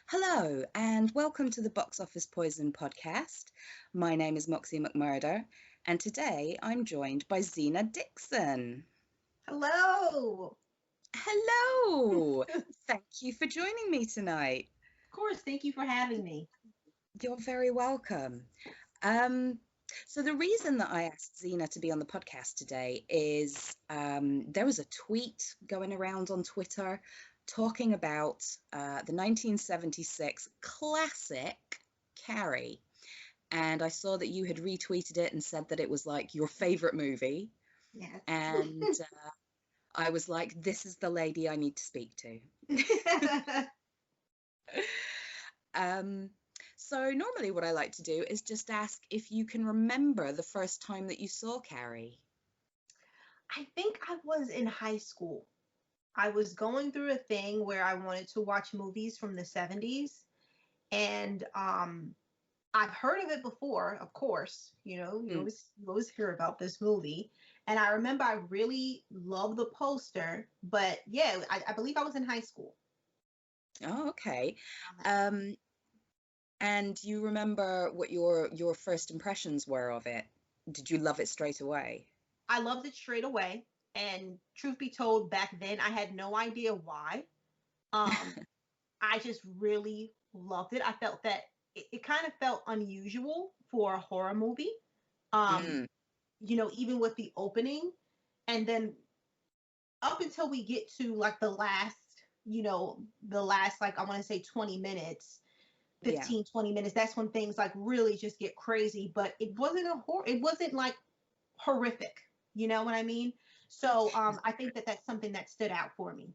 Hello, and welcome to the Box Office Poison podcast. My name is Moxie McMurder, and today I'm joined by Zena Dixon. Hello. Hello! Thank you for joining me tonight. Of course, thank you for having me. You're very welcome. Um, so, the reason that I asked Zena to be on the podcast today is there was a tweet going around on Twitter talking about the 1976 classic Carrie. And I saw that you had retweeted it and said that it was like your favorite movie. Yes. And I was like, this is the lady I need to speak to. Um, so normally what I like to do is just ask if you can remember the first time that you saw Carrie. I think I was in high school. I was going through a thing where I wanted to watch movies from the 70s and I've heard of it before, of course. You Mm. always you always hear about this movie. And I remember I really loved the poster, but yeah, I believe I was in high school. Oh, okay. around that time. Um, and you remember what your first impressions were of it? Did you love it straight away? I loved it straight away. And truth be told, back then I had no idea why. Um, I just really loved it. I felt that it kind of felt unusual for a horror movie. Um, Mm, Even with the opening, and then up until we get to like the last like I want to say 20 minutes, yeah. 15, 20 minutes, that's when things like really just get crazy. But it wasn't like horrific. You know what I mean? So I think that that's something that stood out for me.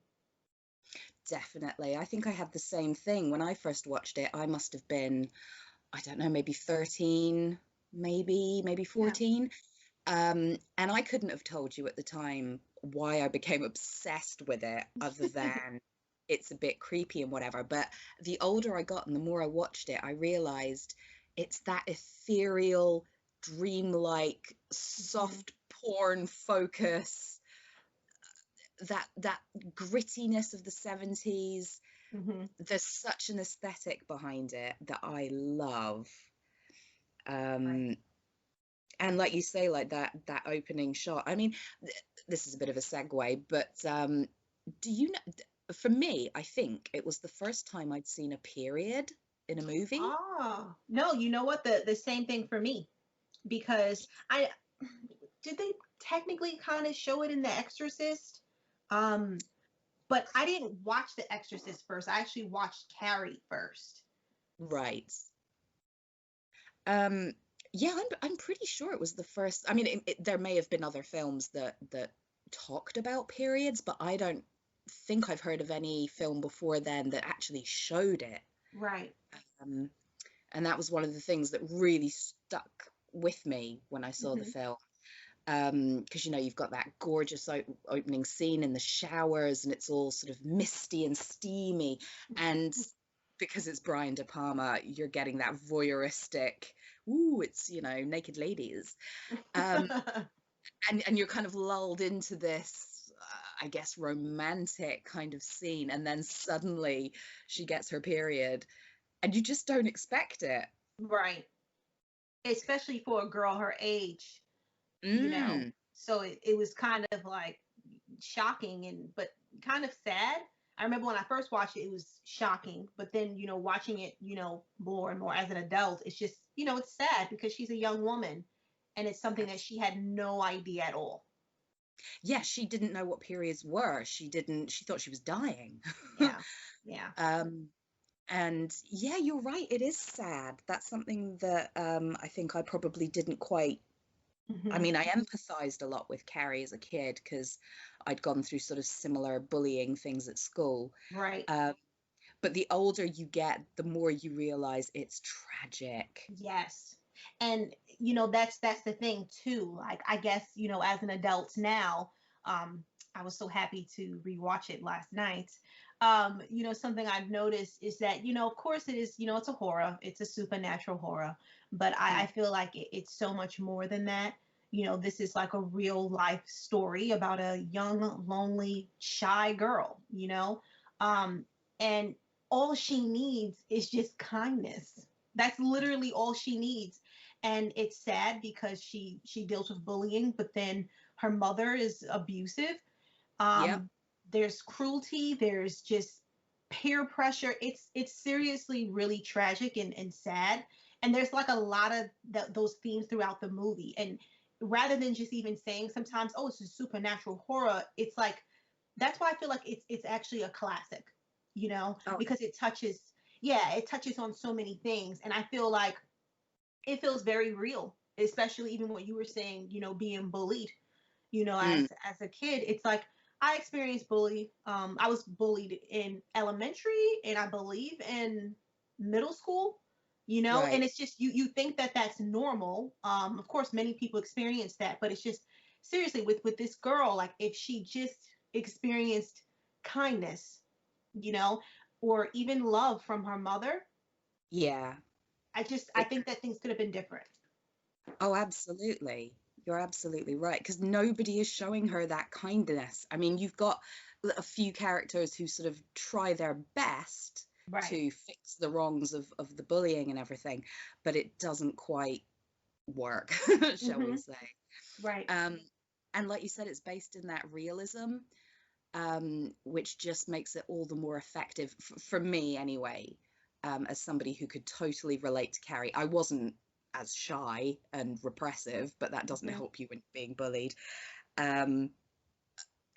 Definitely. I think I had the same thing when I first watched it. I must have been, I don't know, maybe 13, maybe Yeah. 14. And I couldn't have told you at the time why I became obsessed with it, other than it's a bit creepy and whatever. But the older I got and the more I watched it, I realized it's that ethereal, dreamlike, Mhm. soft porn focus, that grittiness of the 70s. Mhm. There's such an aesthetic behind it that I love. Right. Um, and like you say, like that opening shot. I mean, this is a bit of a segue, but do you know? For me, I think it was the first time I'd seen a period in a movie. Oh, no, you know what? The same thing for me because I did they technically kind of show it in The Exorcist? Um, but I didn't watch The Exorcist first. I actually watched Carrie first. Right. Um, yeah, I'm pretty sure it was the first. I mean, there may have been other films that talked about periods, but I don't think I've heard of any film before then that actually showed it. Right. Um, and that was one of the things that really stuck with me when I saw the Hmm. film. Because you've got that gorgeous opening scene in the showers, and it's all sort of misty and steamy, and because it's Brian De Palma, you're getting that voyeuristic, ooh, it's naked ladies, um, and you're kind of lulled into this, I guess, romantic kind of scene, and then suddenly she gets her period, and you just don't expect it. Right. Especially for a girl her age, you know. Mm, So it was kind of like shocking and but kind of sad. I remember when I first watched it, it was shocking, but then watching it, more and more as an adult, it's just it's sad because she's a young woman, and it's something that she had no idea at all. yeah, she didn't know what periods were. She thought she was dying. Yeah, yeah. Um, and yeah, you're right, it is sad. That's something that I think I probably didn't quite. I Hmm. mean, I empathized a lot with Carrie as a kid because I'd gone through sort of similar bullying things at school. Right. Um, but the older you get, the more you realize it's tragic. Yes. And that's the thing too. Like I guess, as an adult now, I was so happy to rewatch it last night. Something I've noticed is that, of course it is, it's a horror, it's a supernatural horror, but I Mm. feel like it's so much more than that. This is like a real life story about a young, lonely, shy girl, um, and all she needs is just kindness. That's literally all she needs. And it's sad because she deals with bullying, but then her mother is abusive. Yep. um there's cruelty, there's just peer pressure. It's seriously really tragic and sad. And there's like a lot of those themes throughout the movie. And rather than just even saying sometimes, oh, it's a supernatural horror, it's like, that's why I feel like it's actually a classic, Oh, because it touches, yeah, it touches on so many things. And I feel like it feels very real, especially even what you were saying, being bullied, mm, as a kid. It's like I experienced bully. I was bullied in elementary and I believe in middle school, right. and it's just you think that that's normal. Of course many people experience that, but it's just seriously with this girl, like if she just experienced kindness, you know, or even love from her mother, Yeah. I think that things could have been different. Oh, absolutely. You're absolutely right. Because nobody is showing her that kindness. I mean, you've got a few characters who sort of try their best Right. to fix the wrongs of the bullying and everything, but it doesn't quite work, shall we Mm-hmm. say. Right. Um, and like you said, it's based in that realism, which just makes it all the more effective for me anyway, as somebody who could totally relate to Carrie. I wasn't as shy and repressive, but that doesn't Mm-hmm. help you when you're being bullied. Um,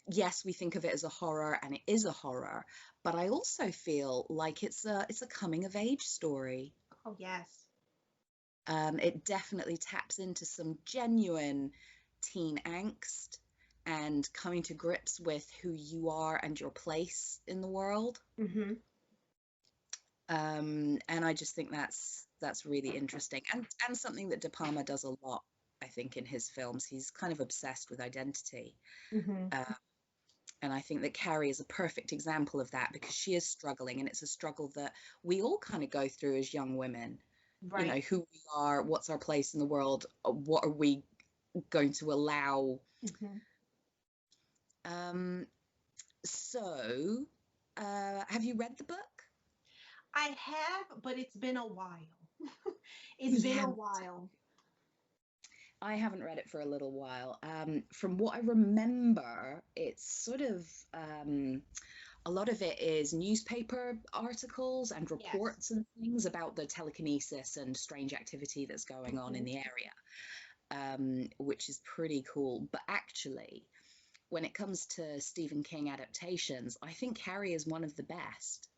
yes, we think of it as a horror, and it is a horror, but I also feel like it's a coming of age story. Oh yes. It definitely taps into some genuine teen angst and coming to grips with who you are and your place in the world. Mm-hmm. And I just think that's really interesting, and something that De Palma does a lot, I think, in his films. He's kind of obsessed with identity. Mm-hmm. Uh, and I think that Carrie is a perfect example of that because she is struggling, and it's a struggle that we all kind of go through as young women. You know, Right. who we are, what's our place in the world, what are we going to allow. Mm-hmm. Um, so, have you read the book? I have, but it's been a while. It's been Yeah, a while. I haven't read it for a little while. From what I remember, it's sort of a lot of it is newspaper articles and Yes. reports and things about the telekinesis and strange activity that's going on Mm-hmm. in the area, which is pretty cool. But actually, when it comes to Stephen King adaptations, I think Carrie is one of the best.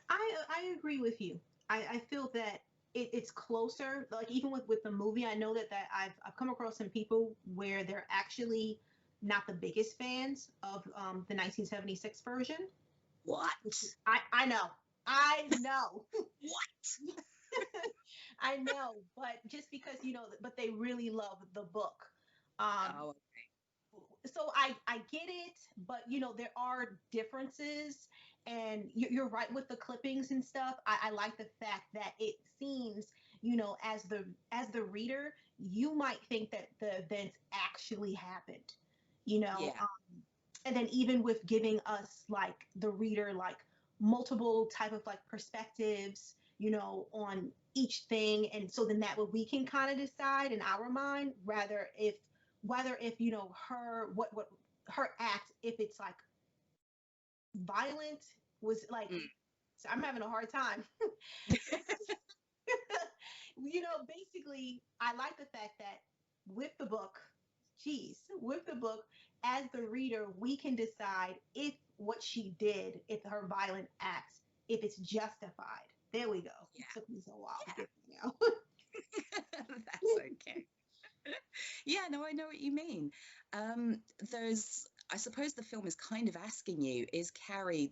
I agree with you. I feel that it's closer. Like even with the movie, I know that I've come across some people where they're actually not the biggest fans of the 1976 version. Which What? I know. I know. What? I know, but just because but they really love the book. Um, Oh, so I get it, but there are differences, and you're right with the clippings and stuff. I like the fact that it seems, as the reader, you might think that the events actually happened, you know. yeah. And then even with giving us like the reader like multiple type of like perspectives, on each thing. And so then that way we can kind of decide in our mind rather if whether if her what her act, if it's like violent, was like, Mm. so I'm having a hard time. Basically I like the fact that with the book, with the book, as the reader, we can decide if what she did, if her violent acts, if it's justified. There we go. It Yeah. took me so a while to Yeah. get there now. That's okay. Yeah, no, I know what you mean. I suppose the film is kind of asking you, is Carrie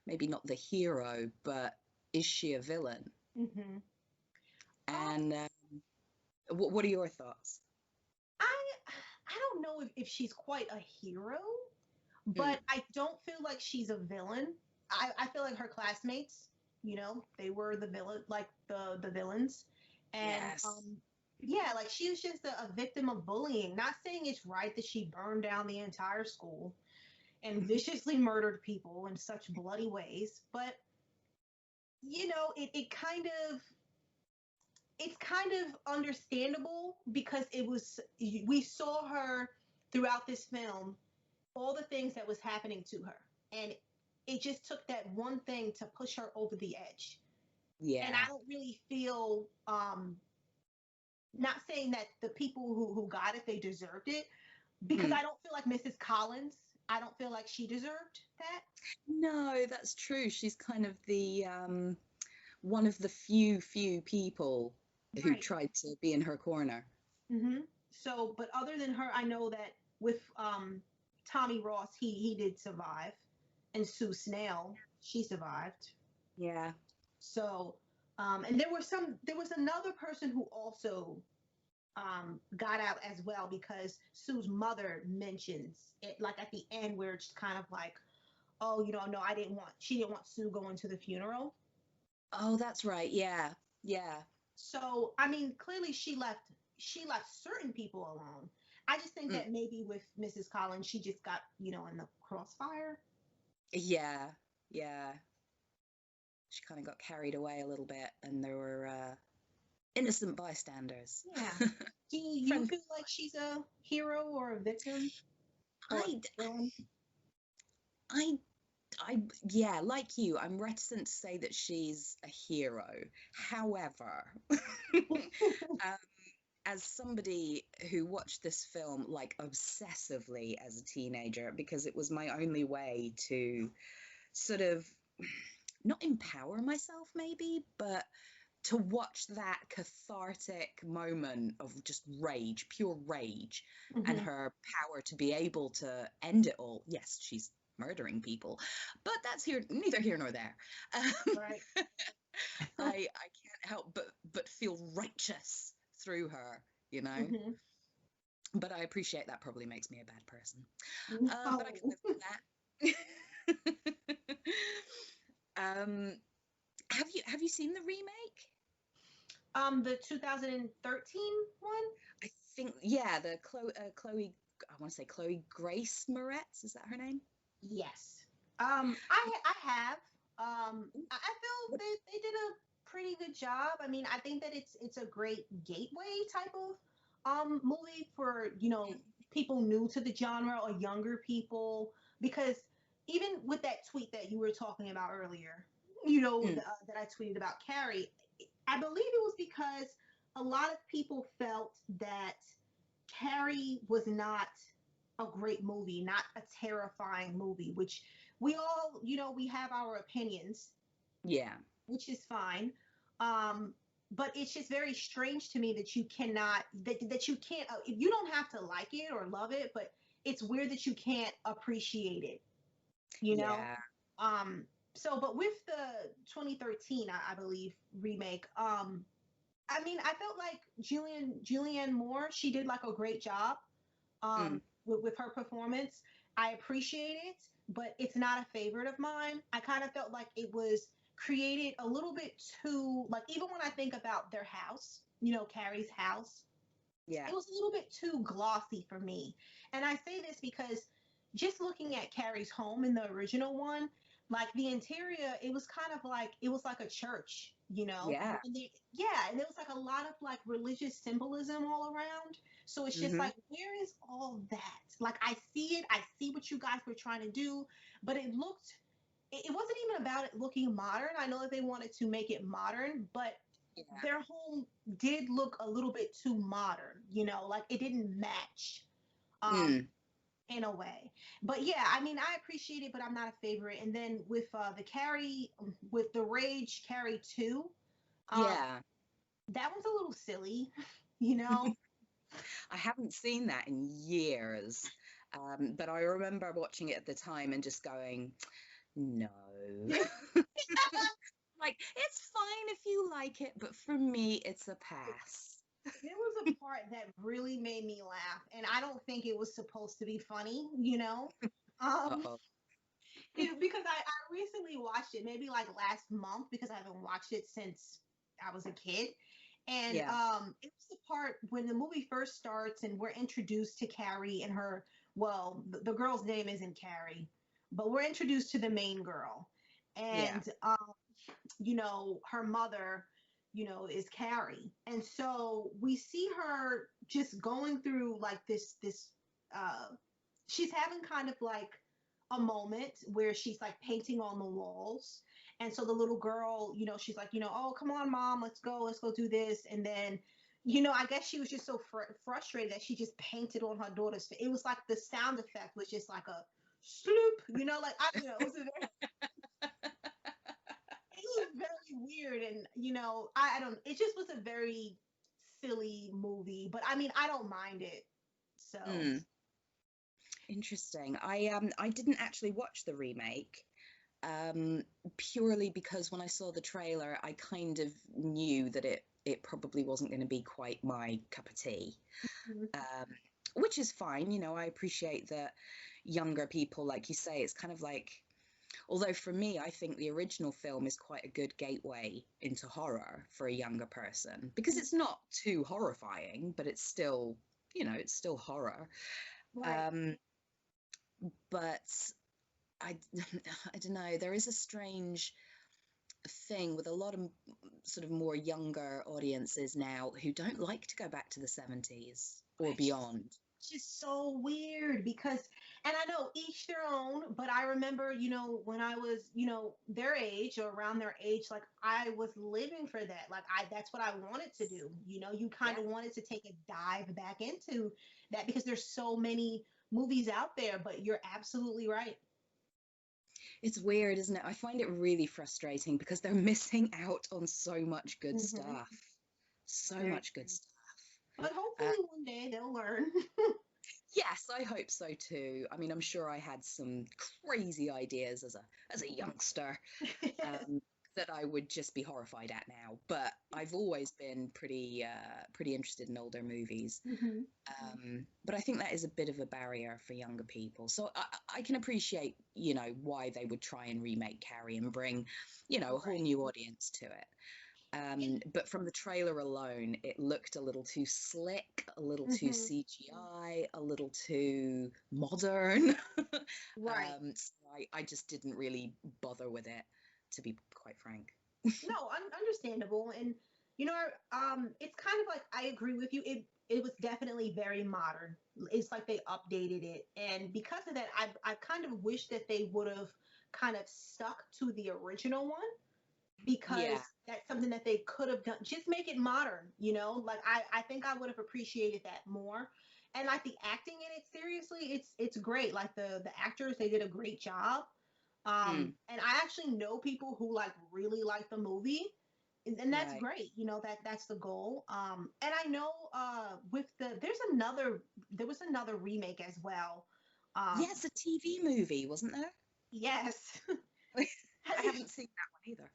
maybe not the hero, but is she a villain? Hmm. um, And what are your thoughts? I I don't know if she's quite a hero, Mm, but I don't feel like she's a villain. I feel like her classmates, they were the villain, like the villains, and yes. yeah, like she was just a victim of bullying. Not saying it's right that she burned down the entire school and viciously murdered people in such bloody ways, but it kind of, it's kind of understandable because we saw her throughout this film, all the things that was happening to her, and it just took that one thing to push her over the edge. And Yeah. I don't really feel, not saying that the people who got it, they deserved it, because Mm. I don't feel like Mrs. Collins, I don't feel like she deserved that. No, that's true. She's kind of the one of the few people who Right. tried to be in her corner. Hmm. So, but other than her, I know that with Tommy Ross, he did survive, and Sue Snell, she survived. Yeah. So, and there was another person who also got out as well, because Sue's mother mentions it, like at the end, where it's kind of like, oh, no, she didn't want Sue going to the funeral. Oh, that's right. Yeah. Yeah. So, I mean, clearly she left certain people alone. I just think Mm. that maybe with Mrs. Collins, she just got, in the crossfire. Yeah. Yeah. She kind of got carried away a little bit, and there were innocent bystanders. Yeah. Do you Friend, feel like she's a hero or a victim or a I, villain? I, yeah, like you, I'm reticent to say that she's a hero. However, um, as somebody who watched this film like obsessively as a teenager, because it was my only way to sort of not empower myself, maybe, but to watch that cathartic moment of just rage, pure rage, and Hmm. her power to be able to end it all. Yes, she's murdering people, but that's neither here nor there. Um, Right. I can't help but feel righteous through her, you know. Hmm. But I appreciate that probably makes me a bad person. But I can No. live with that. um, have you seen the remake? The 2013 one? I think, yeah, the Chloe, I want to say Chloe Grace Moretz, is that her name? Yes. I have. I feel What- they did a pretty good job. I mean, I think that it's a great gateway type of movie for, people new to the genre or younger people, because even with that tweet that you were talking about earlier, Mm, that I tweeted about Carrie, I believe it was because a lot of people felt that Carrie was not a great movie, not a terrifying movie, which we all, we have our opinions, yeah, which is fine. Um, but it's just very strange to me that you cannot, that you can't, you don't have to like it or love it, but it's weird that you can't appreciate it, you know? yeah. Um, so, but with the 2013, I believe, remake, I mean, I felt like Julianne Moore, she did like a great job Mm, with her performance. I appreciate it, but it's not a favorite of mine. I kind of felt like it was created a little bit too, like, even when I think about their house, Carrie's house, yeah. it was a little bit too glossy for me. And I say this because just looking at Carrie's home in the original one, like the interior, it was kind of like, it was like a church, Yeah. yeah, and there was like a lot of like religious symbolism all around. So it's just Hmm. like, where is all that? Like, I see it, I see what you guys were trying to do, but it wasn't even about it looking modern. I know that they wanted to make it modern, but Yeah. their home did look a little bit too modern, like it didn't match um Mm, in a way. But yeah, I mean, I appreciate it, but I'm not a favorite. And then with the Carrie, with the Rage Carrie 2, um yeah. that was a little silly, you know. I haven't seen that in years. But I remember watching it at the time and just going, no. Like, it's fine if you like it, but for me, it's a pass. There was a part that really made me laugh, and I don't think it was supposed to be funny, um Uh-oh. because I recently watched it, maybe like last month, because I haven't watched it since I was a kid. And Yeah. it was the part when the movie first starts and we're introduced to Carrie and her, well, the girl's name isn't Carrie, but we're introduced to the main girl. Yeah. And her mother, is Carrie. And so we see her just going through like this she's having kind of like a moment where she's like painting on the walls. And so the little girl, she's like, oh, come on, mom, let's go do this. And then, I guess she was just so frustrated that she just painted on her daughter's face. It was like the sound effect was just like a sloop, like, it was a very, it was very weird. And, I don't, it just was a very silly movie, but I mean, I don't mind it. So. Interesting. I didn't actually watch the remake, purely because when I saw the trailer, I kind of knew that it probably wasn't going to be quite my cup of tea. Which is fine. I appreciate that younger people, like you say, it's kind of like, although for me, I think the original film is quite a good gateway into horror for a younger person, because it's not too horrifying, but it's still, it's still horror. Right. But I don't know, there is a strange thing with a lot of sort of more younger audiences now who don't like to go back to the 70s or beyond. Just so weird because, and I know each their own, but I remember, when I was, their age or around their age, like I was living for that. Like that's what I wanted to do. You kind of wanted to take a dive back into that because there's so many movies out there, but you're absolutely right. It's weird, isn't it? I find it really frustrating because they're missing out on so much good stuff. So much good stuff. But hopefully one day they'll learn. Yes, I hope so too. I mean, I'm sure I had some crazy ideas as a youngster that I would just be horrified at now. But I've always been pretty interested in older movies. But I think that is a bit of a barrier for younger people. So I can appreciate, why they would try and remake Carrie and bring, a whole new audience to it. But from the trailer alone, it looked a little too slick, a little too CGI, a little too modern. Right. So I just didn't really bother with it, to be quite frank. No, understandable. And it's kind of like I agree with you. It was definitely very modern. It's like they updated it, and because of that, I kind of wish that they would have kind of stuck to the original one because that's something that they could have done. Just make it modern, Like I think I would have appreciated that more. And like the acting in it, seriously, it's great. Like the actors, they did a great job. And I actually know people who like really like the movie, and that's great. That's the goal. And I know there was another remake as well. Yes, a TV movie, wasn't there? Yes. I haven't seen that one either.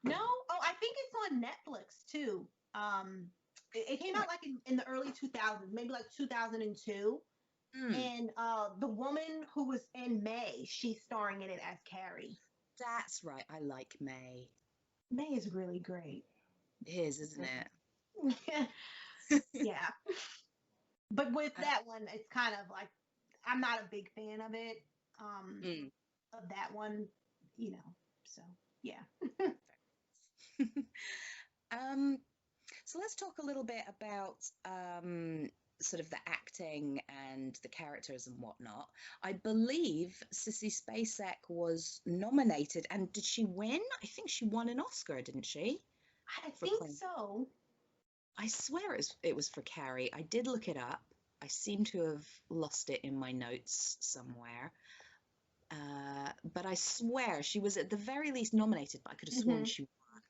No? Oh, I think it's on Netflix too. It came out like in the early 2000s, maybe like 2002. And the woman who was in May, she's starring in it as Carrie. That's right. I like May. May is really great. It is, isn't it? Yeah. But with that one, it's kind of like I'm not a big fan of it. Of that one, So yeah. So let's talk a little bit about sort of the acting and the characters and whatnot. I believe Sissy Spacek was nominated, and did she win? I think she won an Oscar, didn't she? I think so. I swear it was for Carrie. I did look it up. I seem to have lost it in my notes somewhere. But I swear she was at the very least nominated, but I could have sworn she won.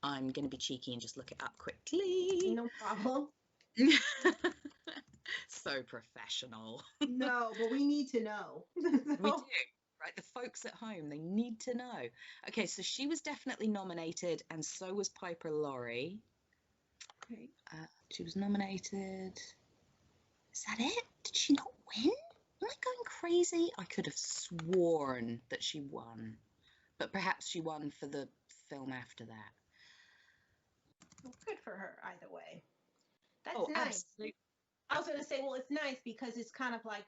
I'm going to be cheeky and just look it up quickly. No problem. So professional. No, but we need to know. We do, right? The folks at home, they need to know. Okay, so she was definitely nominated, and so was Piper Laurie. Okay. She was nominated. Is that it? Did she not win? Am I going crazy? I could have sworn that she won, but perhaps she won for the film after that. Well, good for her either way. That's nice. Absolutely. I was going to say, well, it's nice because it's kind of like,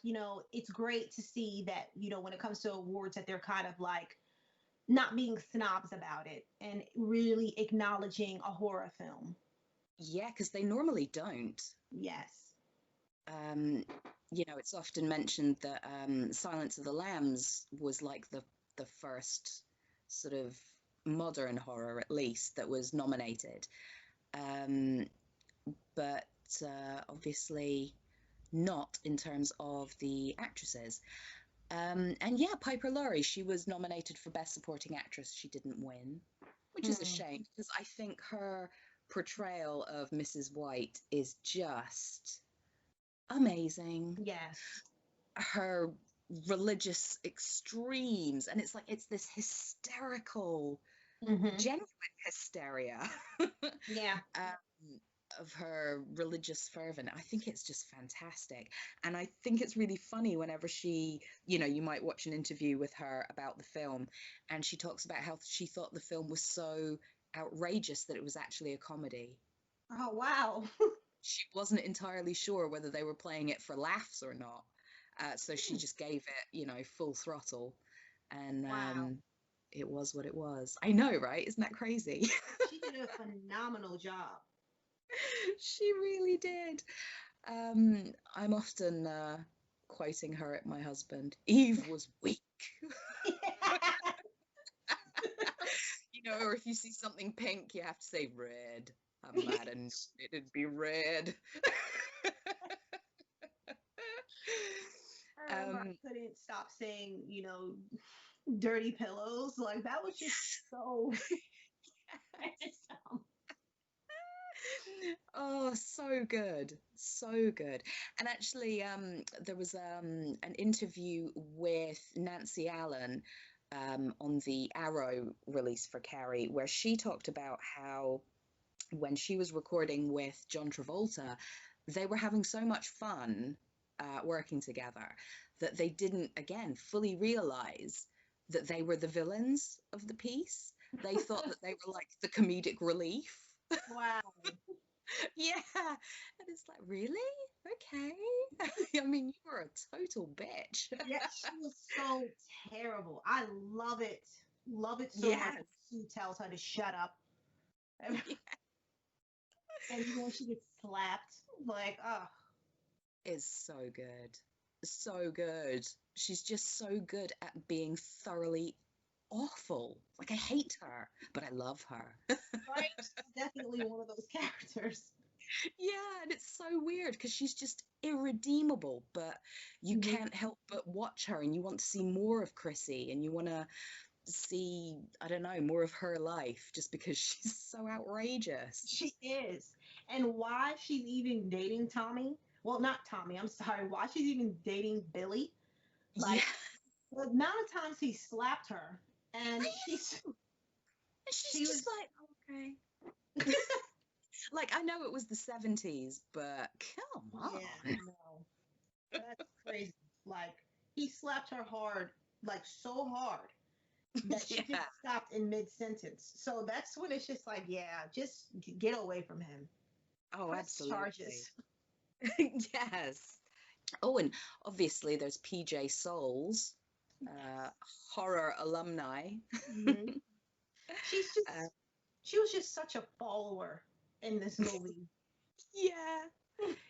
it's great to see that, when it comes to awards that they're kind of like, not being snobs about it and really acknowledging a horror film. Yeah, because they normally don't. Yes. Um, it's often mentioned that Silence of the Lambs was like the first sort of modern horror, at least, that was nominated. Um, but obviously not in terms of the actresses. And yeah, Piper Laurie, she was nominated for Best Supporting Actress. She didn't win, which is a Hmm. shame because I think her portrayal of Mrs. White is just amazing. Yes. Her religious extremes, and it's like it's this hysterical, Hmm. genuine hysteria. Yeah. um, of her religious fervent. I think it's just fantastic. And I think it's really funny whenever she, you might watch an interview with her about the film, and she talks about how she thought the film was so outrageous that it was actually a comedy. Oh, wow. She wasn't entirely sure whether they were playing it for laughs or not. So she just gave it, full throttle. And Wow. it was what it was. I know, right? Isn't that crazy? She did a phenomenal job. She really did. I'm often quoting her at my husband. Eve was weak. Or if you see something pink, you have to say red. I'm mad and it'd be red. I remember um, I couldn't stop saying, dirty pillows. Like that was just so random. oh, so good, so good. And actually, there was an interview with Nancy Allen on the Arrow release for Carrie, where she talked about how when she was recording with John Travolta, they were having so much fun working together that they didn't, again, fully realize that they were the villains of the piece. They thought that they were like the comedic relief. Wow. Yeah. And it's like, really? Okay. I mean, you were a total bitch. Yeah, she was so terrible. I love it. Love it so much Yes. when she tells her to shut up. And, Yeah. when she gets slapped, like, oh, Is so good. So good. She's just so good at being thoroughly awful. Like, I hate her, but I love her. right? She's definitely one of those characters. Yeah, and it's so weird because she's just irredeemable, but you Mhm. can't help but watch her and you want to see more of Chrissy and you want to see, I don't know, more of her life just because she's so outrageous. She is. And why she's even dating Tommy, well, not Tommy, I'm sorry, why she's even dating Billy, Yeah, like, the amount of times he slapped her, I and know. And she's she just was, like, "Oh, okay." Like, I know it was the 70s, but come yeah, on. no, that's crazy. Like, he slapped her hard, like, so hard that she just Yeah. stopped in mid sentence. So that's when it's just like, yeah, just get away from him. Oh, Press absolutely. charges. Yes. Oh, and obviously there's PJ Souls, uh, horror alumni. Mhm. She's Uh, just, she was just such a follower in this movie. yeah,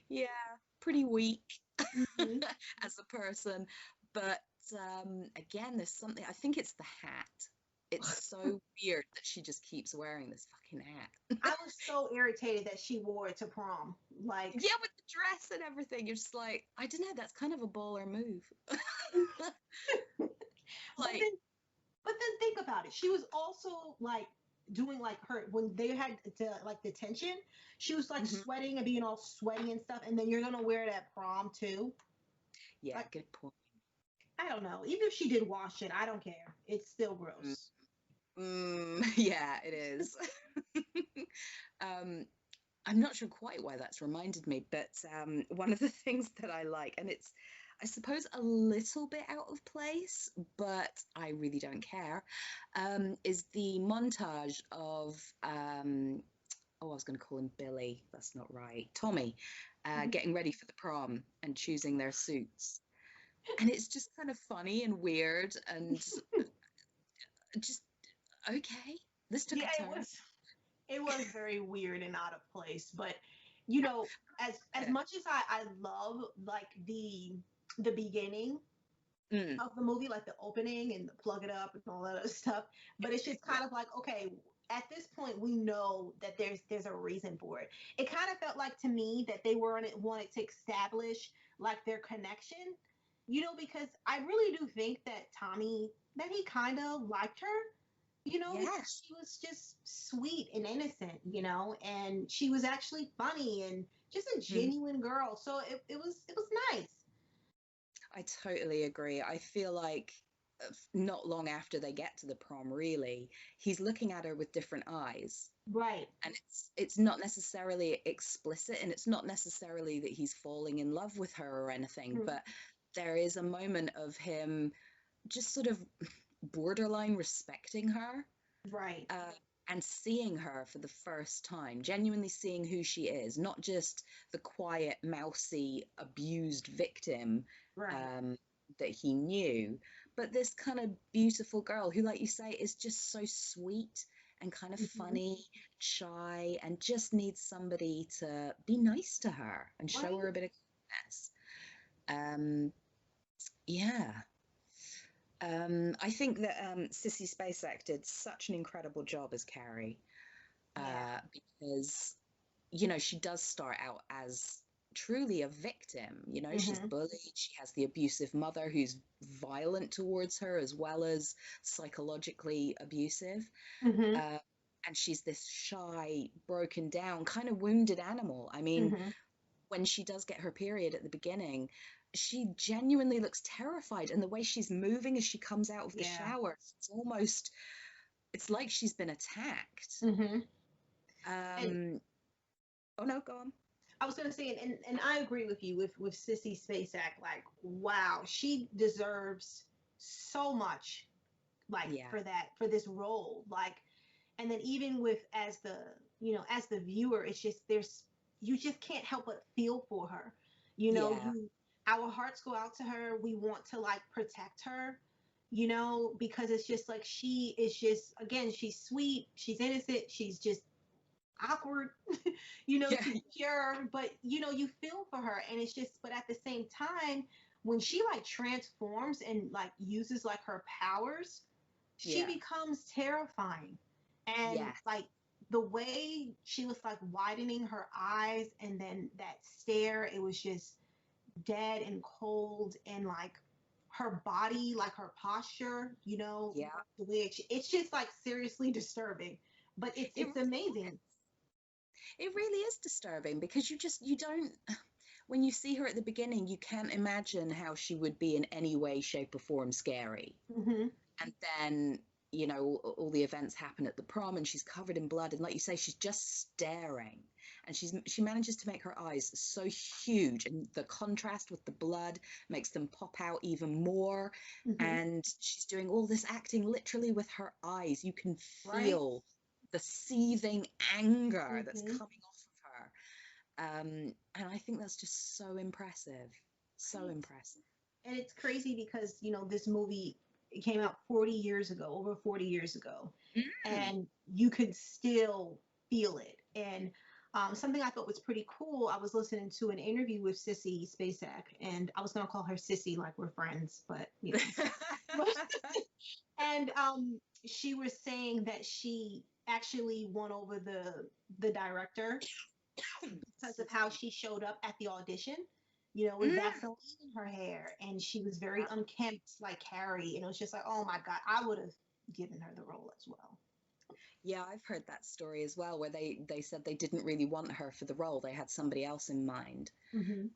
yeah, pretty weak Mhm. as a person. But again, there's something, I think it's the hat. It's so weird that she just keeps wearing this fucking hat. I was so irritated that she wore it to prom. Like, Yeah, with the dress and everything. You're just like, I don't know, that's kind of a baller move. but Like, then, but then think about it. She was also like doing like her when they had like detention. She was like mhm. sweating and being all sweaty and stuff. And then you're gonna wear it at prom too. Yeah, Like, good point. I don't know. Even if she did wash it, I don't care. It's still Mm, gross. yeah, it is. Um, I'm not sure quite why that's reminded me, but one of the things that I like, and it's, I suppose, a little bit out of place, but I really don't care, is the montage of, oh, I was going to call him Billy. That's not right. Tommy, getting ready for the prom and choosing their suits. And it's just kind of funny and weird and just Okay, this took Yeah, a turn. it was very weird and out of place. But you know, as much as I love like the beginning Mm, of the movie, like the opening and the plug it up and all that other stuff, but it's just yeah, kind of like, okay, at this point we know that there's a reason for it. It kind of felt like to me that they weren't wanted to establish like their connection, because I really do think that Tommy, that he kind of liked her, yeah. because she was just sweet and innocent, and she was actually funny and just a Mm. genuine girl. So it was nice. I totally agree. I feel like not long after they get to the prom, really, he's looking at her with different eyes. Right. And it's not necessarily explicit, and it's not necessarily that he's falling in love with her or anything, Mhm. but there is a moment of him just sort of borderline respecting her, Right. uh, and seeing her for the first time, genuinely seeing who she is, not just the quiet, mousy, abused victim Right. um, that he knew, but this kind of beautiful girl who, like you say, is just so sweet and kind of Hmm. funny, shy, and just needs somebody to be nice to her and show her Right. a bit of kindness. Um, yeah. I think that Sissy Spacek did such an incredible job as Carrie, Yeah. because, she does start out as truly a victim. She's Hmm. bullied, she has the abusive mother who's violent towards her as well as psychologically abusive. Hmm. Uh, and she's this shy, broken down, kind of wounded animal. I mean, Hmm. when she does get her period at the beginning, she genuinely looks terrified. And the way she's moving as she comes out of the Yeah. shower, it's like she's been attacked. Hmm. And Um, oh no, go on. I was gonna say, and I agree with you with Sissy Spacek. Like, wow, she deserves so much, like Yeah, for this role. Like, and then even with as the viewer, it's just there's you just can't help but feel for her. yeah, You our hearts go out to her. We want to like protect her. Because it's just like she is just, again, she's sweet, she's innocent, she's just awkward, yeah, to be pure, but you feel for her, and it's just, but at the same time, when she like transforms and like uses like her powers, she yeah, becomes terrifying. And yes. like the way she was like widening her eyes and then that stare, it was just dead and cold, and like her body, like her posture, Yeah. the way it's just like seriously disturbing, but it's It it's amazing. it really is disturbing because you don't, when you see her at the beginning, you can't imagine how she would be in any way, shape, or form scary. Hmm. And then, all the events happen at the prom and she's covered in blood. And like you say, she's just staring. And she manages to make her eyes so huge, and the contrast with the blood makes them pop out even more. Hmm. And she's doing all this acting literally with her eyes. You can Right. feel the seething anger that's Hmm. coming off of her. And I think that's just so impressive. So Right. impressive. And it's crazy because this movie, it came out 40 years ago, over 40 years ago, Mm. and you could still feel it. And something I thought was pretty cool, I was listening to an interview with Sissy Spacek, and I was going to call her Sissy like we're friends, but and she was saying that she actually won over the director because of Excuse how me. she showed up at the audition, with Mm. Vaseline in her hair, and she was very Yeah. unkempt like Carrie, and it was just like, oh my God, I would have given her the role as well. Yeah, I've heard that story as well, where they said they didn't really want her for the role. They had somebody else in mind. Hmm.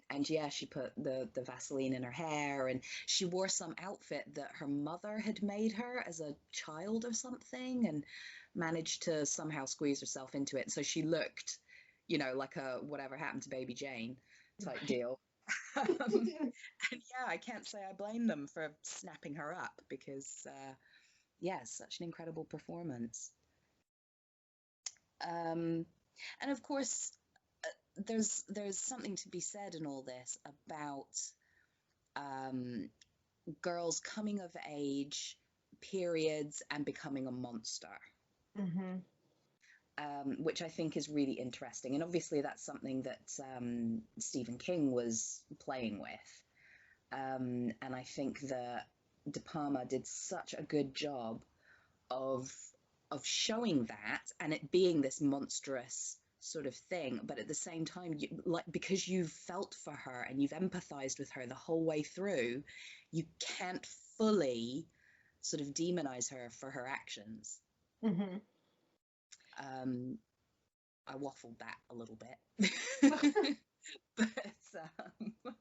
And yeah, she put the Vaseline in her hair, and she wore some outfit that her mother had made her as a child or something, and managed to somehow squeeze herself into it. So she looked, like a whatever happened to Baby Jane type Right. deal. And yeah, I can't say I blame them for snapping her up because, yeah, such an incredible performance. Um, and of course, there's something to be said in all this about, um, girls coming of age, periods and becoming a monster, Mhm. which I think is really interesting. And obviously, that's something that Stephen King was playing with. And I think that De Palma did such a good job of showing that, and it being this monstrous sort of thing, but at the same time, like, because you've felt for her and you've empathized with her the whole way through, you can't fully sort of demonize her for her actions. Mhm. um I waffled that a little bit. But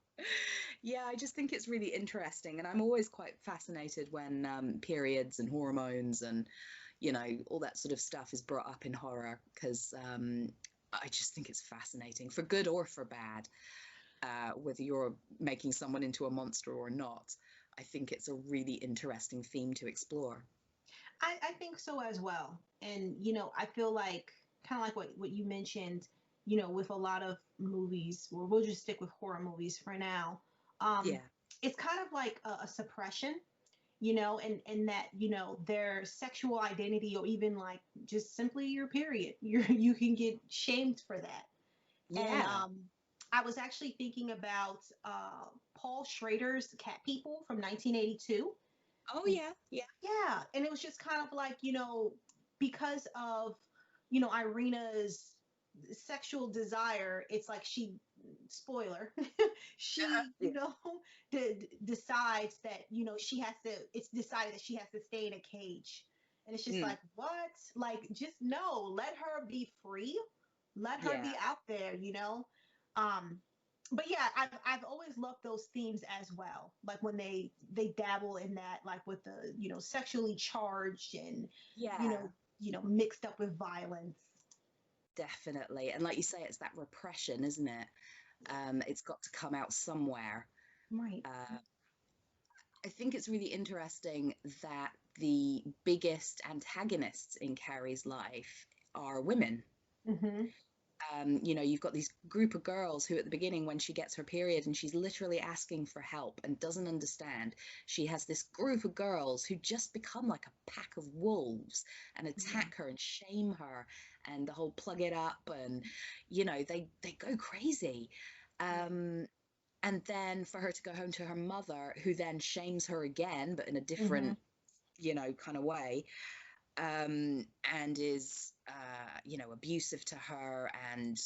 yeah, I just think it's really interesting, and I'm always quite fascinated when periods and hormones and all that sort of stuff is brought up in horror, because I just think it's fascinating, for good or for bad, whether you're making someone into a monster or not. I think it's a really interesting theme to explore. I think so as well. And, I feel like kind of like what you mentioned, with a lot of movies, or we'll just stick with horror movies for now. Um, Yeah, it's kind of like a suppression, and that, their sexual identity, or even like just simply your period, you can get shamed for that. And yeah. I was actually thinking about Paul Schrader's Cat People from 1982. Oh yeah, yeah. Yeah, and it was just kind of like, because of, Irina's sexual desire, it's like she, spoiler, she, Yeah. decides that, she has to, it's decided that she has to stay in a cage. And it's just Mm, like, what? Like, just no, let her be free. Let her yeah. be out there. Um, but yeah, I've always loved those themes as well. Like when they dabble in that, like with the, sexually charged and, you Yeah, know, mixed up with violence. definitely. And like you say, it's that repression, isn't it? It's got to come out somewhere. Right. Uh, I think it's really interesting that the biggest antagonists in Carrie's life are women. Mm-hmm. You've got these group of girls who, at the beginning, when she gets her period and she's literally asking for help and doesn't understand, she has this group of girls who just become like a pack of wolves and Yeah. attack her and shame her, and the whole plug it up, and they go crazy. Yeah. Um, and then for her to go home to her mother, who then shames her again, but in a Mm-hmm. different, kind of way, and is abusive to her, and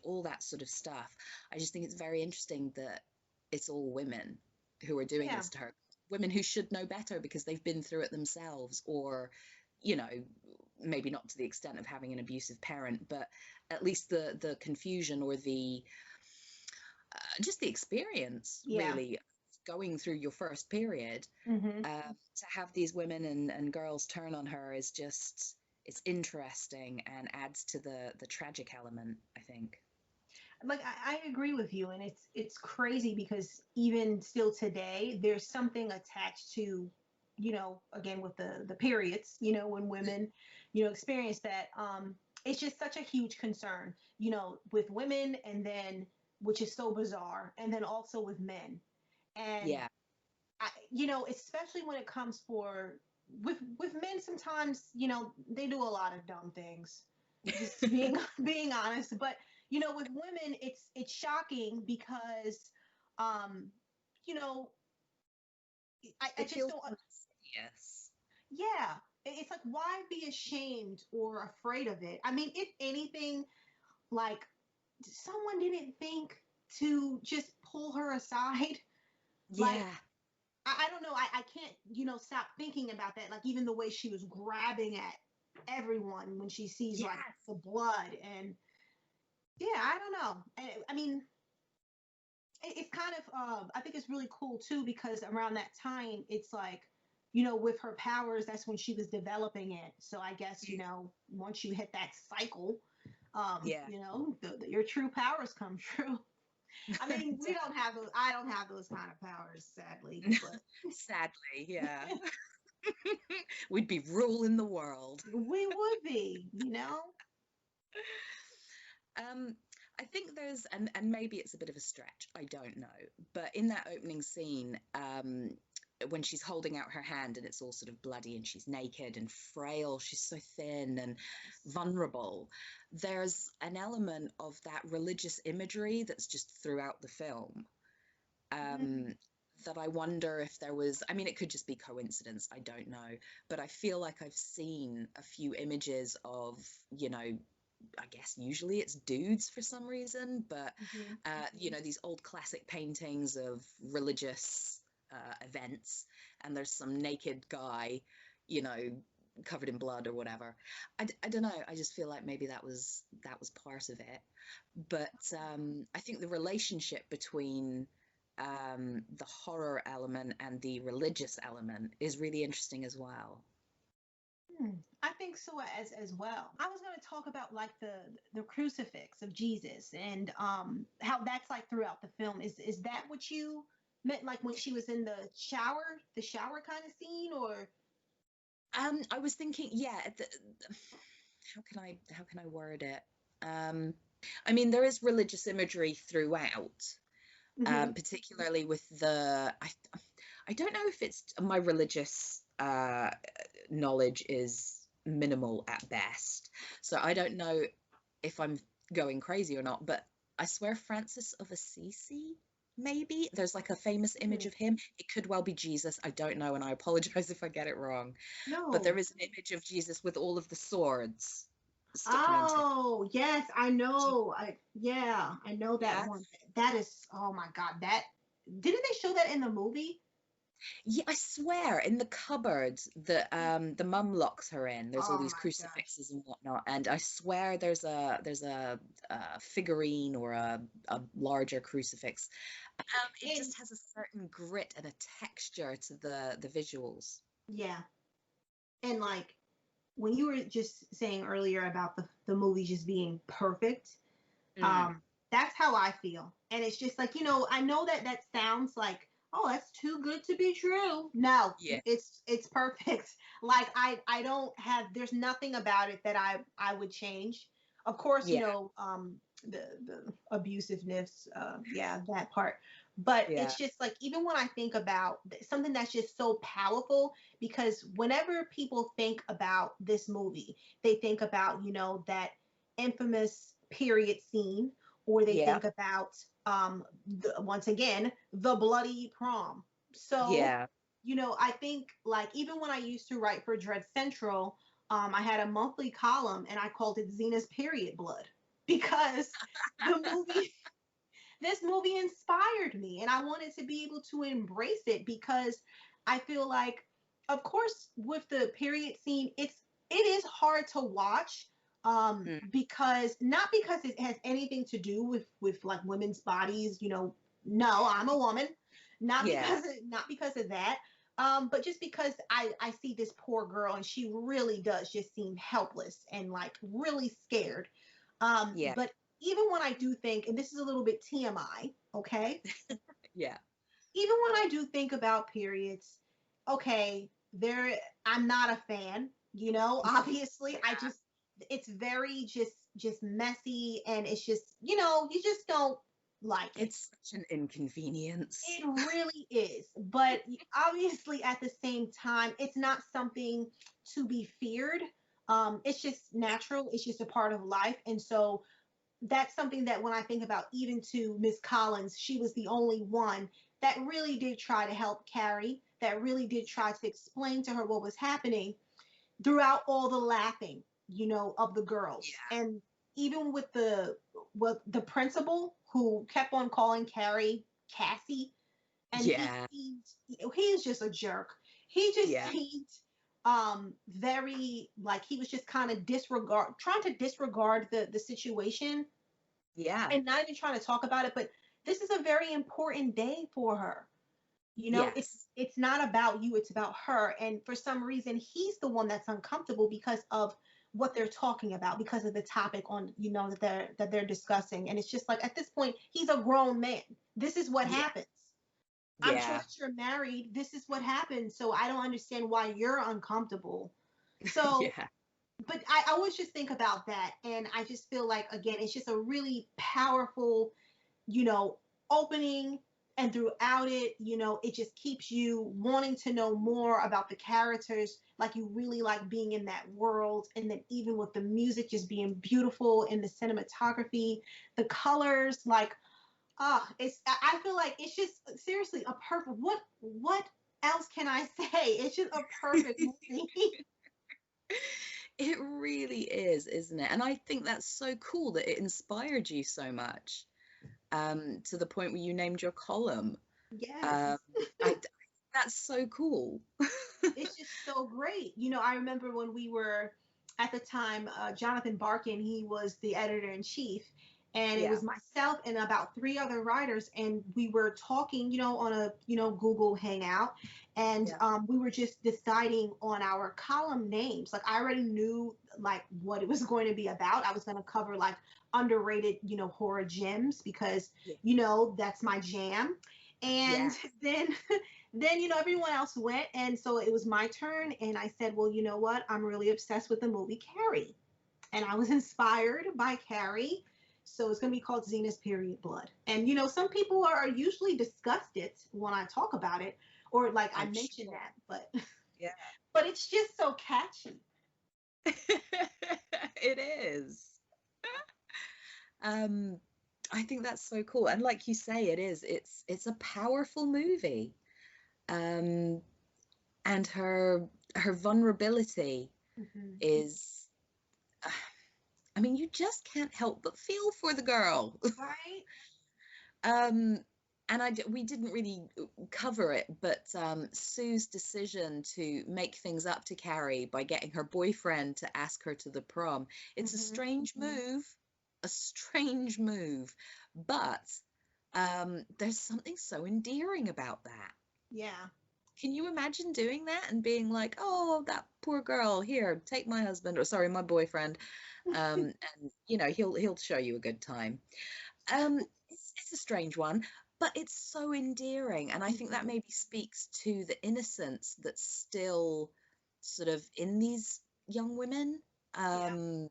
all that sort of stuff. I just think it's very interesting that it's all women who are doing Yeah. this to her, women who should know better because they've been through it themselves, or you know maybe not to the extent of having an abusive parent, but at least the confusion, or the just the experience, Yeah. really, going through your first period. Mm-hmm. To have these women and girls turn on her is just, it's interesting and adds to the tragic element, I think. Like I agree with you, and it's crazy because even still today, there's something attached to, again with the periods, when women, experience that. It's just such a huge concern, with women, and then, which is so bizarre, and then also with men. And Yeah, especially when it comes for with men, sometimes, they do a lot of dumb things, just being being honest. But with women, it's shocking because, um you know I it just feels don't. insidious. Yeah, it's like, why be ashamed or afraid of it? I mean, if anything, like, someone didn't think to just pull her aside. Like, Yeah, I don't know. I can't, stop thinking about that. Like, even the way she was grabbing at everyone when she sees, like, yes. the blood. And yeah, I don't know. And I mean, it's kind of, I think it's really cool too, because around that time, it's like, with her powers, that's when she was developing it. So I guess, once you hit that cycle, Yeah. your true powers come true. I mean, we don't Definitely. have those. I don't have those kind of powers, sadly, but Sadly, yeah. We'd be ruling the world. we would be. Um, I think there's, and maybe it's a bit of a stretch, I don't know, but in that opening scene, when she's holding out her hand and it's all sort of bloody and she's naked and frail, she's so thin and vulnerable. There's an element of that religious imagery that's just throughout the film. Mhm. Um, that I wonder if there was, I mean, it could just be coincidence, I don't know, but I feel like I've seen a few images of, I guess usually it's dudes for some reason, but Mhm. these old classic paintings of religious events, and there's some naked guy, you know, covered in blood or whatever. I don't know. I just feel like maybe that was part of it. But I think the relationship between the horror element and the religious element is really interesting as well. Hmm. I think so as well. I was going to talk about like the crucifix of Jesus and how that's like throughout the film. Is that what you meant, like when she was in the shower kind of scene, or? I was thinking, yeah, how can I word it? Um, I mean, there is religious imagery throughout, Hmm. particularly with I don't know if it's my religious knowledge is minimal at best, so I don't know if I'm going crazy or not, but I swear Francis of Assisi, maybe there's like a famous image of him. It could well be Jesus. I don't know, and I apologize if I get it wrong. But there No. is an image of Jesus with all of the swords sticking into him. Oh, yes, I Do you- know. Yeah, I know that Yeah. one. That is, oh my God, that didn't they show that in the movie? Yeah, I swear, in the cupboard that the mum locks her in, there's all Oh these my gosh. crucifixes and whatnot, and I swear there's a figurine or a larger crucifix. It And just has a certain grit and a texture to the visuals. yeah, and like when you were just saying earlier about the movie just being perfect, Mm, um, that's how I feel. And it's just like, I know that that sounds like, oh, that's too good to be true. No, yeah, it's perfect. Like I don't have there's nothing about it that I would change. Of course, yeah, the abusiveness, yeah, that part. But yeah, it's just like even when I think about something that's just so powerful, because whenever people think about this movie, they think about, that infamous period scene, or they yeah, think about once again the bloody prom. So yeah. I think like even when I used to write for Dread Central, I had a monthly column and I called it Zena's period blood because the movie this movie inspired me and I wanted to be able to embrace it because I feel like, of course, with the period scene, it is hard to watch, Mm, because not because it has anything to do with like women's bodies, no, I'm a woman, yeah, not because of that, but just because I see this poor girl and she really does just seem helpless and like really scared, yeah, but even when I do think, and this is a little bit TMI, okay? yeah, Even when I do think about periods, okay, there I'm not a fan, obviously. I just it's very just messy and it's just, you just don't like it. it's such an inconvenience. It really is. But obviously at the same time, it's not something to be feared. It's just natural. It's just a part of life. And so that's something that when I think about even to Miss Collins, she was the only one that really did try to help Carrie, that really did try to explain to her what was happening throughout all the laughing, of the girls. Yeah, And even with the principal who kept on calling Carrie Cassie, and yeah, he's just a jerk. He just yeah, seemed very like he was just kind of trying to disregard the situation yeah, and not even trying to talk about it, but this is a very important day for her. yes, It's not about you, it's about her. And for some reason, he's the one that's uncomfortable because of what they're talking about, because of the topic on, that they're discussing. And it's just like at this point, he's a grown man. This is what yeah, happens. I'm sure yeah, that you're married. This is what happens. So I don't understand why you're uncomfortable. So yeah, but I always just think about that. And I just feel like, again, it's just a really powerful, you know, opening. And throughout it, it just keeps you wanting to know more about the characters. Like, you really like being in that world. And then even with the music just being beautiful, and the cinematography, the colors, like, I feel like it's just seriously a perfect, what else can I say? It's just a perfect movie. It really is, isn't it? And I think that's so cool that it inspired you so much, to the point where you named your column. Yes. Um, that's so cool. It's just so great. I remember when we were at the time, Jonathan Barkin, he was the editor in chief, and it Yeah, was myself and about three other writers, and we were talking, on a Google Hangout, and yeah, we were just deciding on our column names. Like, I already knew like what it was going to be about. I was going to cover like underrated, horror gems, because yeah, that's my jam. And yeah. then then everyone else went, and so it was my turn, and I said, well, you know what, I'm really obsessed with the movie Carrie, and I was inspired by Carrie, so it's going to be called Zena's Period Blood. And some people are usually disgusted when I talk about it, or like I I'm mention sure. that, but Yeah. but it's just so catchy. It is. Um, I think that's so cool. And like you say, it is. It's a powerful movie. Um, and her vulnerability Hmm. is, I mean, you just can't help but feel for the girl. Right. Um, and we didn't really cover it, but Sue's decision to make things up to Carrie by getting her boyfriend to ask her to the prom, it's a Hmm. strange move, a strange move, but there's something so endearing about that. Yeah. Can you imagine doing that and being like, oh, that poor girl, here, take my husband, or sorry, my boyfriend, and he'll show you a good time. It's a strange one, but it's so endearing, and I think that Hmm. maybe speaks to the innocence that's still sort of in these young women. Yeah. Um,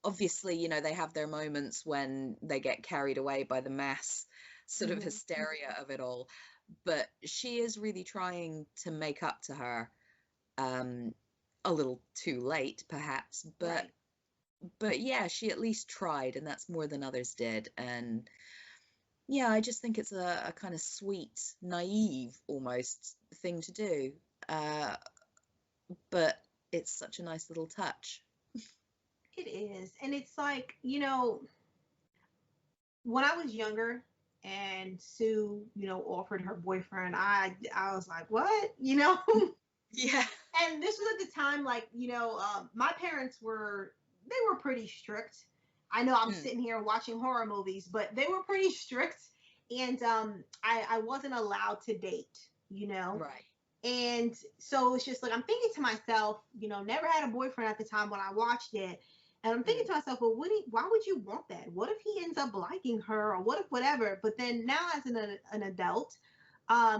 Obviously, they have their moments when they get carried away by the mass sort of Hmm. hysteria of it all, but she is really trying to make up to her, um, a little too late, perhaps, but Right. yeah, she at least tried, and that's more than others did. And yeah, I just think it's a kind of sweet, naive almost thing to do. Uh, but it's such a nice little touch. It is. And it's like, when I was younger and Sue, offered her boyfriend, I was like, what? Yeah. And this was at the time, like, my parents they were pretty strict. I know I'm Mm, sitting here watching horror movies, but they were pretty strict. And I wasn't allowed to date, you know. right. And so it's just like, I'm thinking to myself, never had a boyfriend at the time when I watched it. And I'm thinking Mm, to myself, well, why would you want that? What if he ends up liking her, or what if whatever? But then now, as an adult, I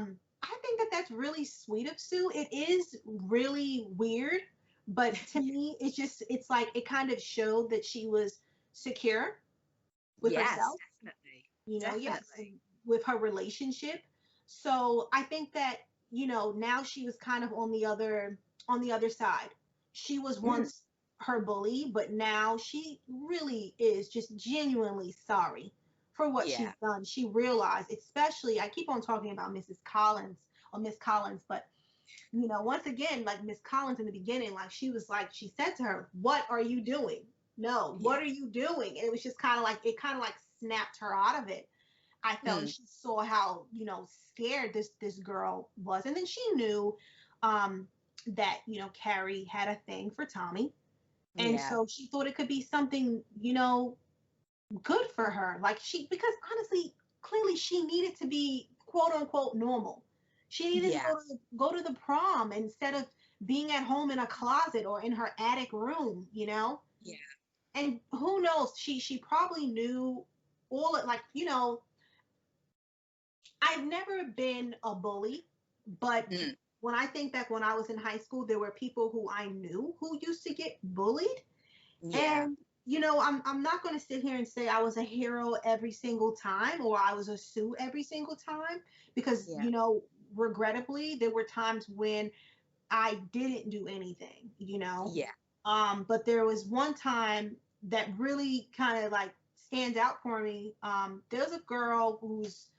think that that's really sweet of Sue. It is really weird, but to me, it's like it kind of showed that she was secure with yes, herself, definitely. yes, Definitely. with her relationship. So I think that, now she was kind of on the other side. She was Mm, once her bully, but now she really is just genuinely sorry for what she's yeah. done. She realized, especially, I keep on talking about Mrs. Collins, or Miss Collins, but once again, like Miss Collins in the beginning, like she said to her, "What are you doing? No, Yeah. what are you doing?" And it was just kind of like snapped her out of it. I felt, and Mm, she saw how scared this girl was, and then she knew um, that Carrie had a thing for Tommy, and yeah. so she thought it could be something good for her. Like, because honestly, clearly she needed to be quote unquote normal. She needed to Yeah. go to the prom instead of being at home in a closet or in her attic room. Yeah. And who knows? She probably knew all it, like, I've never been a bully, but Mm, when I think back when I was in high school, there were people who I knew who used to get bullied. yeah. And I'm not going to sit here and say I was a hero every single time or I was a Sue every single time because, Yeah. regrettably, there were times when I didn't do anything, Yeah. But there was one time that really kind of like stands out for me. There's a girl who's,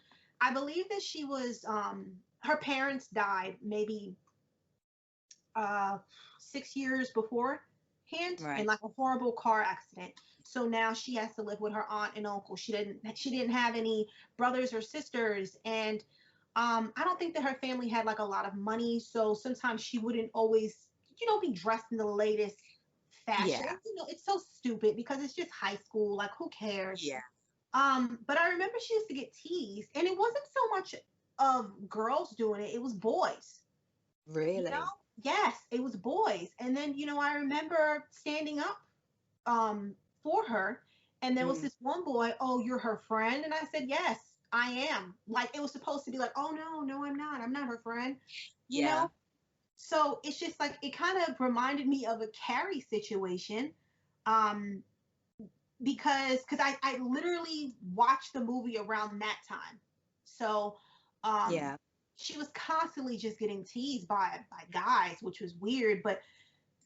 I believe that she was, her parents died maybe uh 6 years beforehand in Right. like a horrible car accident. So now she has to live with her aunt and uncle. She didn't have any brothers or sisters, and I don't think that her family had like a lot of money. So sometimes she wouldn't always, be dressed in the latest fashion. Yeah. It's so stupid because it's just high school. Like who cares? Yeah. But I remember she used to get teased, and it wasn't so much of girls doing it; it was boys. You know? Really? Yes, it was boys. And then, I remember standing up for her. And there was Mm. this one boy, oh, you're her friend? And I said, yes, I am. Like it was supposed to be like, oh no, no, I'm not. I'm not her friend. You Yeah. know? So it's just like it kind of reminded me of a Carrie situation. Um, because I literally watched the movie around that time. So um Yeah. she was constantly just getting teased by guys, which was weird, but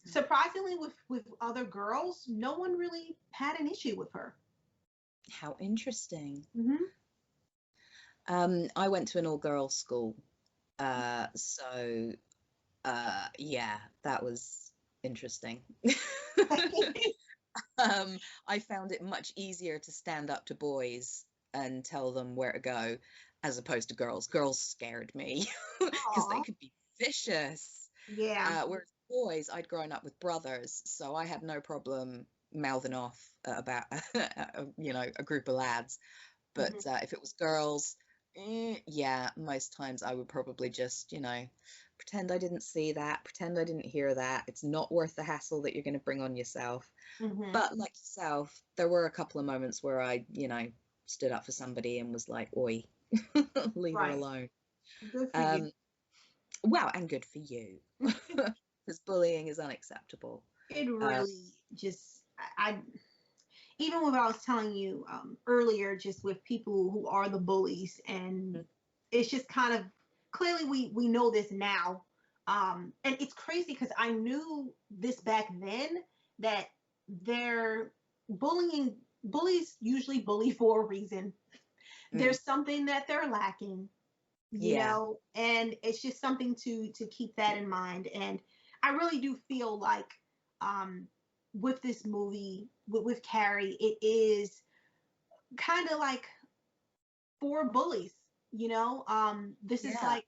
surprisingly with other girls, no one really had an issue with her. How interesting. Hmm. I went to an all-girls school. So yeah, that was interesting. I found it much easier to stand up to boys and tell them where to go as opposed to girls. Girls scared me because they Aw, could be vicious. yeah. Whereas boys, I'd grown up with brothers, so I had no problem mouthing off about a group of lads. But Hmm. if it was girls, yeah, most times I would probably just, pretend I didn't see that, pretend I didn't hear that. It's not worth the hassle that you're going to bring on yourself. Hmm. But like yourself, there were a couple of moments where I, stood up for somebody and was like, oi, leave her Right. alone. Good for you. Um, well, and good for you, because bullying is unacceptable. It Uh, really just I even what I was telling you earlier, just with people who are the bullies, and it's just kind of clearly we know this now, and it's crazy because I knew this back then that they're bullies usually bully for a reason. mm, There's something that they're lacking, yeah, and it's just something to keep that in mind. And I really do feel like um with this movie with Carrie, it is kind of like for bullies, this is yeah, like,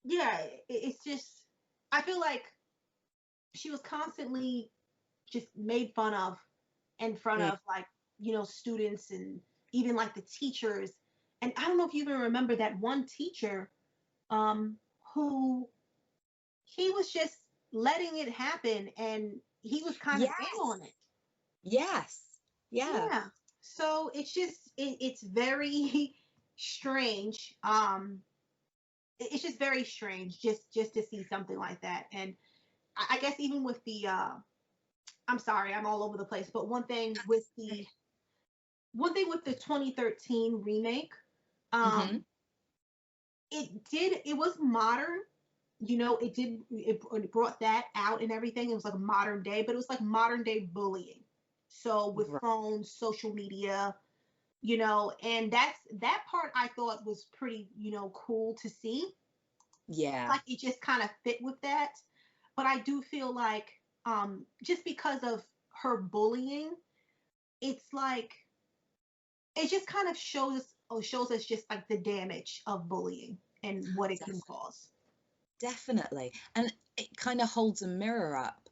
yeah, it's just I feel like she was constantly just made fun of in front mm, of like, students and even like the teachers. And I don't know if you even remember that one teacher um who he was just letting it happen and he was kind of in yes, on it. yes, yeah, Yeah. So it's just it's very strange. It's just very strange just to see something like that. And I guess even with the I'm sorry, I'm all over the place, but one thing with the 2013 remake, hmm um it was modern. It brought that out and everything. It was like modern day, but it was like modern day bullying. So with right, phones, social media, and that part I thought was pretty, cool to see. yeah, Like it just kind of fit with that. But I do feel like just because of her bullying, it's like it just kind of shows us just like the damage of bullying and what it can def- cause. definitely, and it kind of holds a mirror up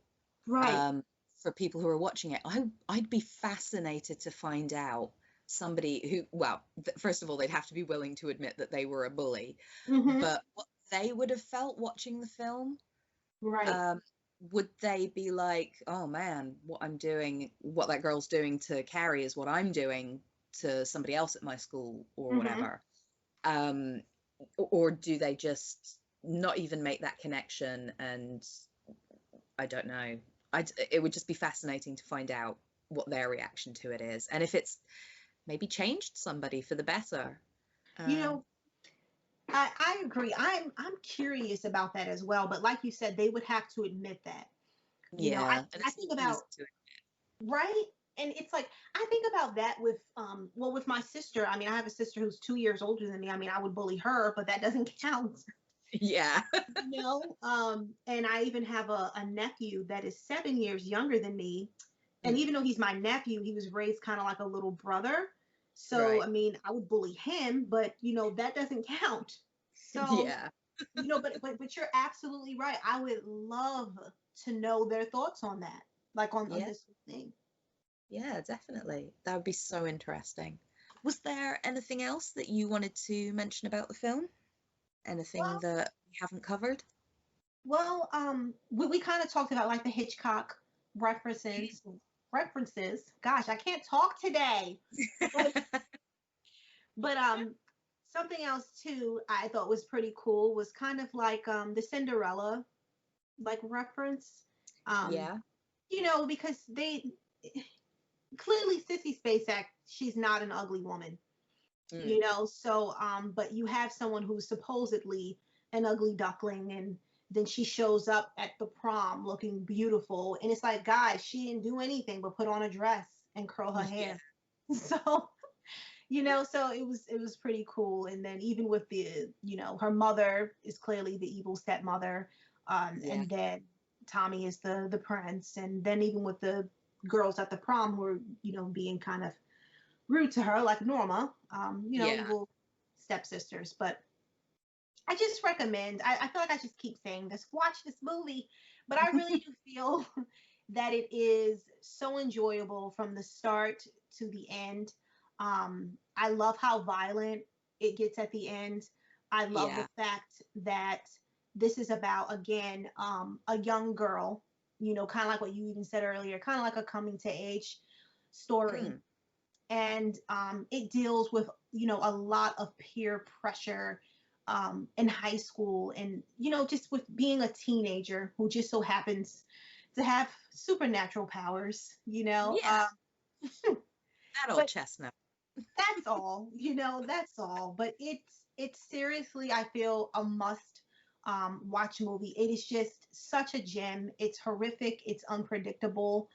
Right. um, for people who are watching it. I'd be fascinated to find out somebody who, well, first of all, they'd have to be willing to admit that they were a bully, Mm-hmm. but what they would have felt watching the film. Right. Um, would they be like, oh man, what I'm doing, what that girl's doing to Carrie is what I'm doing to somebody else at my school or Mm-hmm. whatever? Um, or do they just not even make that connection? And I don't know. It would just be fascinating to find out. what their reaction to it is, and if it's maybe changed somebody for the better. You Um, know, I agree. I'm curious about that as well. But like you said, they would have to admit that. You know, yeah, and I it's think not easy about, to. right? And it's like I think about that with well, with my sister. I mean, I have a sister who's 2 years older than me. I mean, I would bully her, but that doesn't count. Yeah. You know, and I even have a nephew that is 7 years younger than me. And Mm, even though he's my nephew, he was raised kind of like a little brother. So, right. I mean, I would bully him, but you know, that doesn't count. So, Yeah. you know, but you're absolutely right. I would love to know their thoughts on that, like on Yeah. this thing. Yeah, definitely. That would be so interesting. Was there anything else that you wanted to mention about the film? Anything Well, that we haven't covered? we kind of talked about like the Hitchcock references. Gosh, I can't talk today. But but something else too I thought was pretty cool was kind of like the Cinderella like reference. Um, Yeah. you know, because they clearly Sissy Spacek, she's not an ugly woman, you Mm. know. So but you have someone who's supposedly an ugly duckling, and then she shows up at the prom looking beautiful, and it's like, guys, she didn't do anything but put on a dress and curl her Yeah. hair. So you know, so it was pretty cool. And then even with the, you know, her mother is clearly the evil stepmother, Yeah. and then Tommy is the prince. And then even with the girls at the prom who are, you know, being kind of rude to her like Norma, you know, Yeah. evil stepsisters. But I just recommend, I feel like I just keep saying this, watch this movie. But I really do feel that it is so enjoyable from the start to the end. I love how violent it gets at the end. I love Yeah. the fact that this is about, again, a young girl, you know, kind of like what you even said earlier, kind of like a coming to age story. Mm. And it deals with, you know, a lot of peer pressure in high school, and you know, just with being a teenager who just so happens to have supernatural powers, you know. Yeah. That old But chestnut. that's all, you know, that's all. But it's seriously, I feel, a must watch movie. It is just such a gem. It's horrific, it's unpredictable,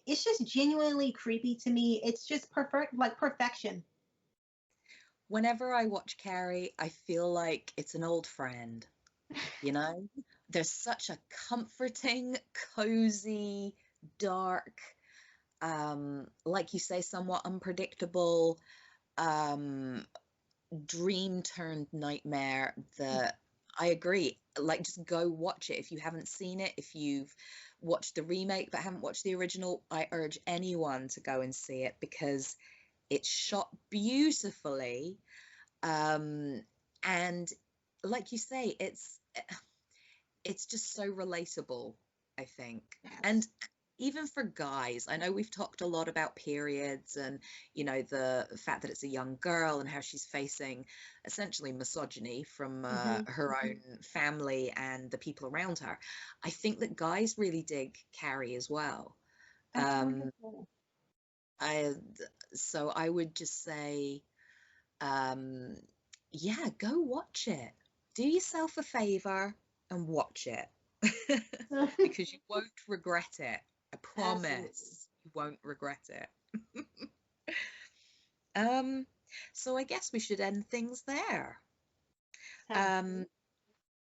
it's just genuinely creepy to me. It's just perfect, like perfection. Whenever I watch Carrie, I feel like it's an old friend, you know? There's such a comforting, cozy, dark, like you say, somewhat unpredictable, um, dream turned nightmare that I agree. Like, just go watch it if you haven't seen it. If you've watched the remake but haven't watched the original, I urge anyone to go and see it because it's shot beautifully. And like you say, it's just so relatable, I think. And Yes. even for guys, I know we've talked a lot about periods and, you know, the fact that it's a young girl and how she's facing essentially misogyny from Hmm. her own family and the people around her. I think that guys really dig Carrie as well. That's Um, wonderful. I, so I would just say, um, yeah, go watch it. Do yourself a favor and watch it because you won't regret it. I Absolutely. promise you won't regret it. Um, so I guess we should end things there. Sounds Um, good.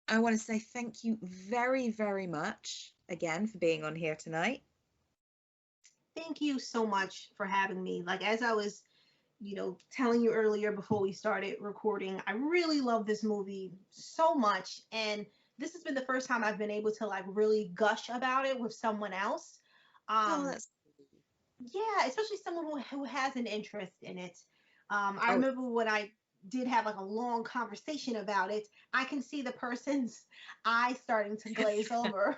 I want to say thank you very, very much again for being on here tonight. Thank you so much for having me. Like, as I was, you know, telling you earlier before we started recording, I really love this movie so much. And this has been the first time I've been able to like really gush about it with someone else. Oh, Um, that's yeah, especially someone who has an interest in it. I oh, remember when I did have like a long conversation about it, I can see the person's eyes starting to glaze over.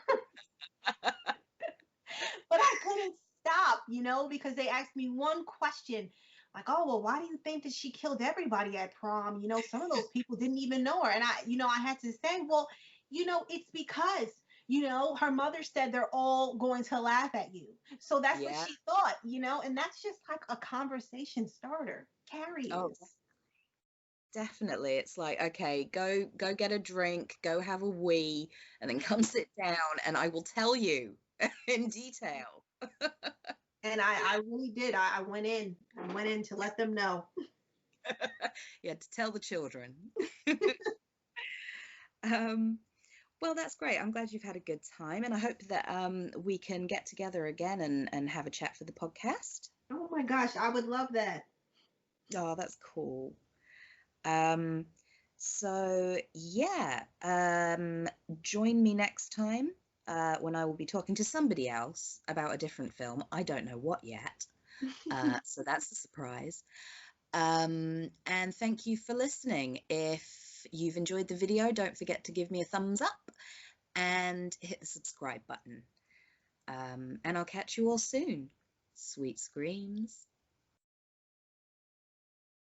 But I couldn't stop, you know, because they asked me one question like, oh, well, why do you think that she killed everybody at prom? You know, some of those people didn't even know her. And I, you know, I had to say, well, you know, it's because, Her mother said they're all going to laugh at you. So that's what Yeah. she thought, and that's just like a conversation starter. Carrie Oh, is. definitely. It's like, okay, go get a drink, go have a wee, and then come sit down and I will tell you in detail. And I really did. I went in. I went in to let them know. Yeah, to tell the children. Um, well, that's great. I'm glad you've had a good time, and I hope that we can get together again and have a chat for the podcast. Oh my gosh, I would love that. Oh, that's cool. Um, so yeah, join me next time when I will be talking to somebody else about a different film. I don't know what yet, so that's a surprise. And thank you for listening. If you've enjoyed the video, don't forget to give me a thumbs up and hit the subscribe button. And I'll catch you all soon. Sweet screams.